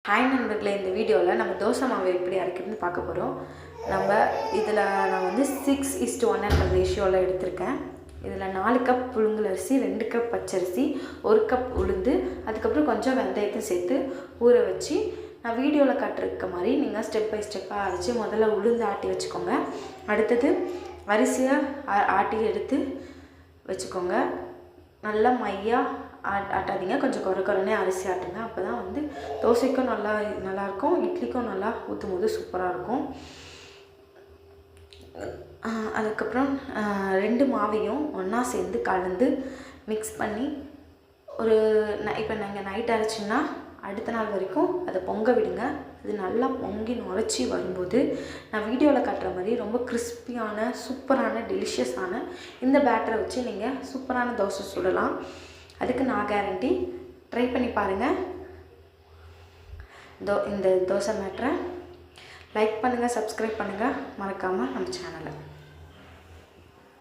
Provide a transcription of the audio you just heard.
Hi நண்பர்களே, இந்த வீடியோவில் நம்ம தோசை மாவு எப்படி அரைக்கிறதுன்னு பார்க்க போகிறோம். இதில் நான் வந்து 6:1 என்ற ரேஷியோவில் எடுத்திருக்கேன். இதில் 4 கப் புழுங்கல் அரிசி, 2 கப் பச்சரிசி, 1 கப் உளுந்து, அதுக்கப்புறம் கொஞ்சம் வெந்தயத்தை சேர்த்து ஊற வச்சு நான் வீடியோவில் காட்டிருக்க மாதிரி நீங்கள் ஸ்டெப் பை ஸ்டெப்பாக அரைச்சி முதல்ல உளுந்து ஆட்டி வச்சுக்கோங்க. அடுத்தது அரிசியை ஆட்டி எடுத்து வச்சுக்கோங்க. நல்லா மையாக ஆட்டாதீங்க, கொஞ்சம் குறைனே அரிசி ஆட்டுங்க. அப்போ தான் வந்து தோசைக்கும் நல்லாயிருக்கும், இட்லிக்கும் நல்லா ஊற்றும் போது சூப்பராக இருக்கும். அதுக்கப்புறம் 2 மாவையும் ஒன்றா சேர்ந்து கலந்து மிக்ஸ் பண்ணி இப்போ நீங்கள் நைட் அரைச்சிங்கன்னா அடுத்த நாள் வரைக்கும் அதை பொங்க விடுங்க. அது நல்லா பொங்கி நுரைச்சி வரும்போது நான் வீடியோவில் காட்டுற மாதிரி ரொம்ப கிறிஸ்பியான சூப்பரான டெலிஷியஸான இந்த பேட்டரை வச்சு நீங்கள் சூப்பரான தோசை சுடலாம். அதுக்கு நான் கேரண்டி. ட்ரை பண்ணி பாருங்கள். இந்த தோசை பேட்டரை லைக் பண்ணுங்கள், சப்ஸ்கிரைப் பண்ணுங்கள், மறக்காமல் நம்ம சேனலை.